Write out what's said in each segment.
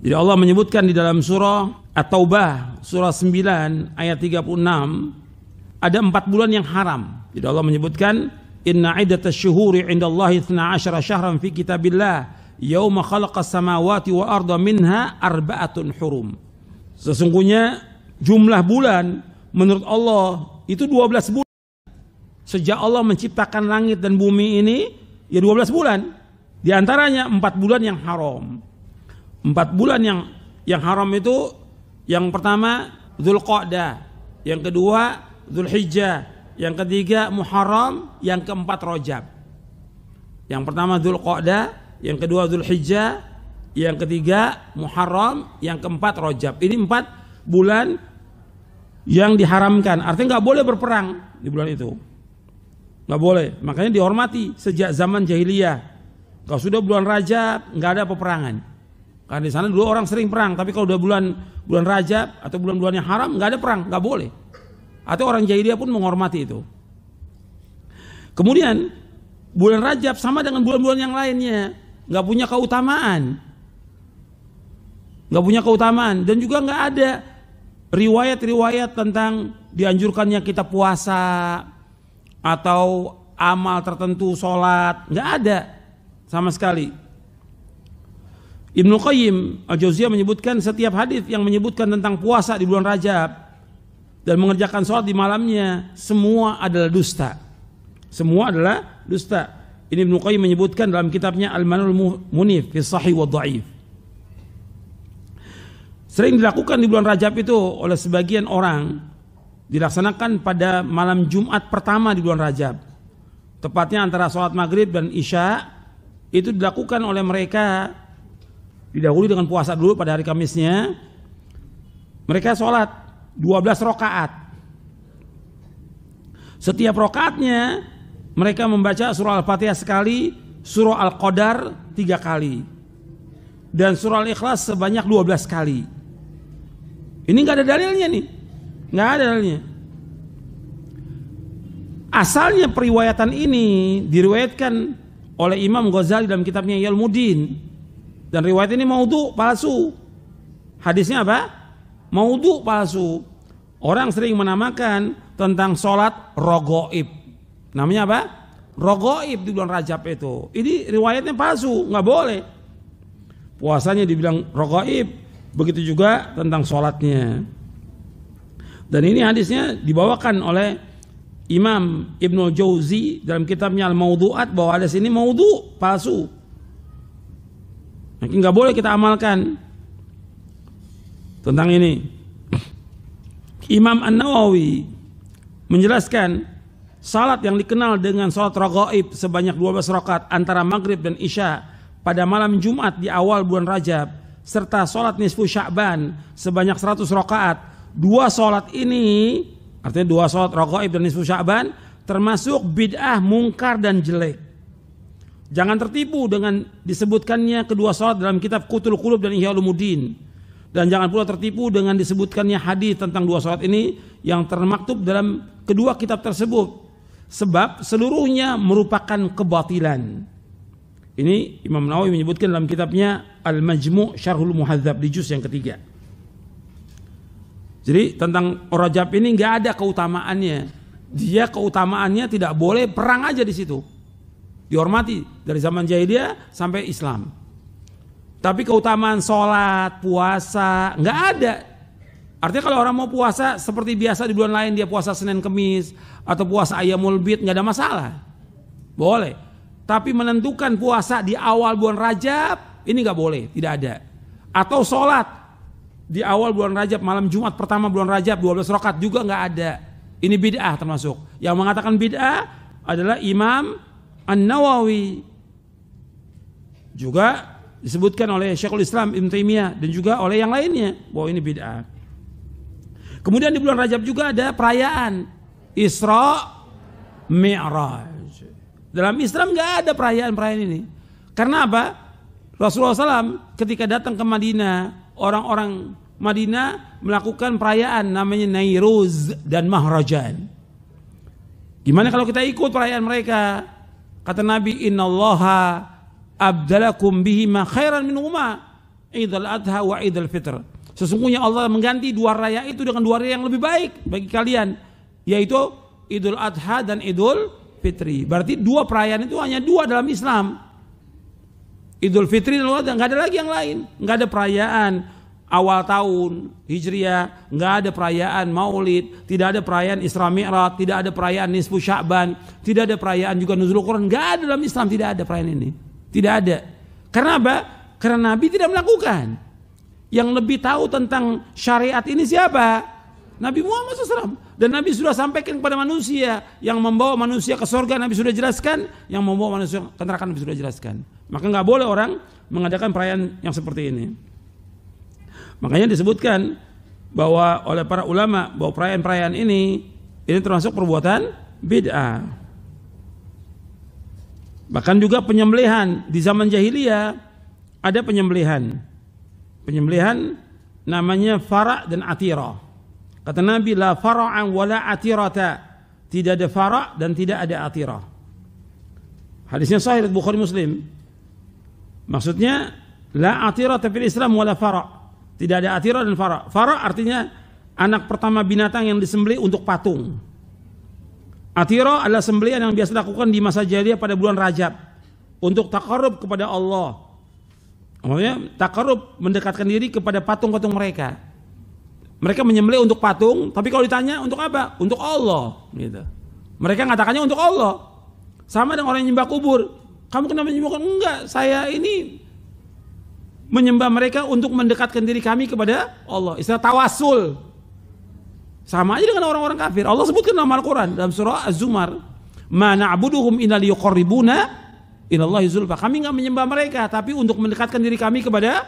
Jadi Allah menyebutkan di dalam surah At-Taubah surah 9 ayat 36 ada 4 bulan yang haram. Jadi Allah menyebutkan inna iddatasy syuhuri 'indallahi 12 syahran fi kitabillah yauma khalaqas samawati wal arda minha arba'atun hurum. Sesungguhnya jumlah bulan menurut Allah itu 12 bulan. Sejak Allah menciptakan langit dan bumi ini ya 12 bulan. Di antaranya 4 bulan yang haram. 4 bulan yang haram itu yang pertama Dzulqa'dah, yang kedua Dzulhijjah, yang ketiga Muharram, yang keempat Rajab. Yang pertama Dzulqa'dah, yang kedua Dzulhijjah, yang ketiga Muharram, yang keempat Rajab. Ini 4 bulan yang diharamkan. Artinya nggak boleh berperang di bulan itu, nggak boleh. Makanya dihormati sejak zaman jahiliyah. Kalau sudah bulan Rajab nggak ada peperangan. Karena di sana dulu orang sering perang, tapi kalau udah bulan Rajab atau bulan-bulan yang haram nggak ada perang, nggak boleh. Atau orang jahiliyah pun menghormati itu. Kemudian bulan Rajab sama dengan bulan-bulan yang lainnya, nggak punya keutamaan, dan juga nggak ada riwayat-riwayat tentang dianjurkannya kita puasa atau amal tertentu, sholat, nggak ada sama sekali. Ibnu Qayyim Al-Jauziyah menyebutkan setiap hadis yang menyebutkan tentang puasa di bulan Rajab dan mengerjakan sholat di malamnya semua adalah dusta. Semua adalah dusta. Ini Ibnu Qayyim menyebutkan dalam kitabnya Al-Manul Munif fi Shahih wa Dha'if. Sering dilakukan di bulan Rajab itu oleh sebagian orang, dilaksanakan pada malam Jumat pertama di bulan Rajab. Tepatnya antara sholat maghrib dan isya, itu dilakukan oleh mereka. Didahului dengan puasa dulu pada hari Kamisnya. Mereka sholat 12 rakaat. Setiap rakaatnya mereka membaca surah Al-Fatihah sekali, surah Al-Qadar 3 kali, dan surah Al-Ikhlas sebanyak 12 kali. Ini nggak ada dalilnya nih, nggak ada dalilnya. Asalnya periwayatan ini diriwayatkan oleh Imam Ghazali dalam kitabnya Yalmuddin. Dan riwayat ini maudhu, palsu. Hadisnya apa? Maudhu, palsu. Orang sering menamakan tentang sholat rogoib. Namanya apa? Rogoib di bulan Rajab itu. Ini riwayatnya palsu, nggak boleh. Puasanya dibilang rogoib, begitu juga tentang sholatnya. Dan ini hadisnya dibawakan oleh Imam Ibnu Jauzi dalam kitabnya Al-Maudhu'at bahwa hadis ini maudhu, palsu. Mungkin nggak boleh kita amalkan tentang ini. Imam An-Nawawi menjelaskan salat yang dikenal dengan salat raghaib sebanyak 12 rakaat antara maghrib dan isya pada malam Jumat di awal bulan Rajab serta salat nisfu Sya'ban sebanyak 100 rakaat. 2 salat ini, artinya 2 salat raghaib dan nisfu Sya'ban, termasuk bid'ah, mungkar dan jelek. Jangan tertipu dengan disebutkannya kedua salat dalam kitab Qutul Qulub dan Ihya Ulumuddin. Dan jangan pula tertipu dengan disebutkannya hadis tentang 2 salat ini yang termaktub dalam kedua kitab tersebut. Sebab seluruhnya merupakan kebatilan. Ini Imam Nawawi menyebutkan dalam kitabnya Al-Majmu' Syarhul Muhadzab di juz yang ketiga. Jadi tentang Rajab ini nggak ada keutamaannya. Dia keutamaannya tidak boleh perang aja di situ. Dihormati dari zaman jahiliyah sampai Islam. Tapi keutamaan sholat, puasa nggak ada. Artinya kalau orang mau puasa seperti biasa di bulan lain, dia puasa Senin Kemis atau puasa Ayyamul Bid, nggak ada masalah, boleh. Tapi menentukan puasa di awal bulan Rajab ini nggak boleh, tidak ada. Atau sholat di awal bulan Rajab, malam Jumat pertama bulan Rajab 12 rakaat juga nggak ada. Ini bid'ah termasuk. Yang mengatakan bid'ah adalah Imam An-Nawawi, juga disebutkan oleh Syekhul Islam Ibnu Taimiyah dan juga oleh yang lainnya bahwa ini bid'ah. Kemudian di bulan Rajab juga ada perayaan Isra Mi'raj. Dalam Islam nggak ada perayaan ini. Karena apa? Rasulullah SAW ketika datang ke Madinah, orang-orang Madinah melakukan perayaan namanya Nairuz dan Mahrajan. Gimana kalau kita ikut perayaan mereka? Kata Nabi, innallaha abdalakum bihima khairan minhuma. Idul Adha wa Idul Fitr. Sesungguhnya Allah mengganti dua raya itu dengan dua raya yang lebih baik bagi kalian, yaitu Idul Adha dan Idul Fitri. Berarti dua perayaan itu hanya dua dalam Islam. Idul Fitri dan Idul Adha, nggak ada lagi yang lain. Nggak ada perayaan awal tahun Hijriah, nggak ada perayaan Maulid, tidak ada perayaan Isra Mi'raj, tidak ada perayaan Nisfu Sya'ban, tidak ada perayaan juga Nuzul Quran. Nggak ada dalam Islam, tidak ada perayaan ini. Tidak ada. Karena apa? Karena Nabi tidak melakukan. Yang lebih tahu tentang syariat ini siapa? Nabi Muhammad SAW. Dan Nabi sudah sampaikan kepada manusia. Yang membawa manusia ke surga Nabi sudah jelaskan. Yang membawa manusia ke neraka Nabi sudah jelaskan. Maka nggak boleh orang mengadakan perayaan yang seperti ini. Makanya disebutkan bahwa oleh para ulama bahwa perayaan-perayaan ini termasuk perbuatan bid'ah. Bahkan juga penyembelihan di zaman jahiliyah ada penyembelihan. Penyembelihan namanya fara' dan atira. Kata Nabi, la fara'an wala atirata. Tidak ada fara' dan tidak ada atira. Hadisnya sahih Bukhari Muslim. Maksudnya la atirata fil Islam wala fara'. Tidak ada atira dan fara'. Fara' artinya anak pertama binatang yang disembelih untuk patung. Atira adalah sembelihan yang biasa dilakukan di masa jahiliyah pada bulan Rajab untuk taqarrub kepada Allah. Maksudnya takarub, mendekatkan diri kepada patung-patung mereka. Mereka menyembelih untuk patung, tapi kalau ditanya untuk apa? Untuk Allah. Gitu. Mereka mengatakannya untuk Allah. Sama dengan orang yang menyembah kubur. Kamu kenapa menyembah? Enggak, saya ini menyembah mereka untuk mendekatkan diri kami kepada Allah. Istilah tawasul. Sama aja dengan orang-orang kafir. Allah sebutkan dalam Al-Quran dalam surah Az-Zumar, ma na'buduhum illa liyuqarribuna ilallahi zulfa. Kami enggak menyembah mereka, tapi untuk mendekatkan diri kami kepada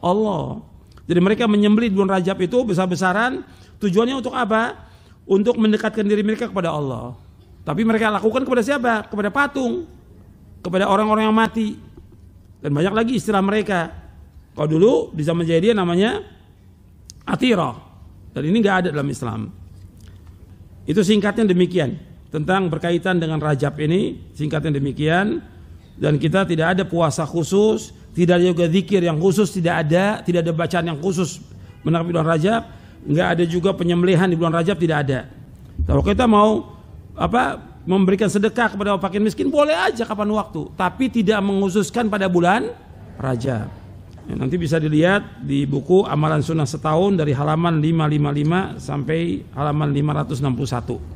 Allah. Jadi mereka menyembelih di bulan Rajab itu besar-besaran. Tujuannya untuk apa? Untuk mendekatkan diri mereka kepada Allah. Tapi mereka lakukan kepada siapa? Kepada patung, kepada orang-orang yang mati. Dan banyak lagi istilah mereka. Kalau dulu di zaman jahiliyah namanya atira. Dan ini enggak ada dalam Islam. Itu singkatnya demikian. Tentang berkaitan dengan Rajab ini, singkatnya demikian. Dan kita tidak ada puasa khusus, tidak ada juga zikir yang khusus, tidak ada bacaan yang khusus menanggapi bulan Rajab, enggak ada juga penyembelihan di bulan Rajab, tidak ada. Kalau kita mau memberikan sedekah kepada fakir miskin boleh aja kapan waktu, tapi tidak mengkhususkan pada bulan Rajab. Nanti bisa dilihat di buku Amalan Sunnah Setahun dari halaman 555 sampai halaman 561.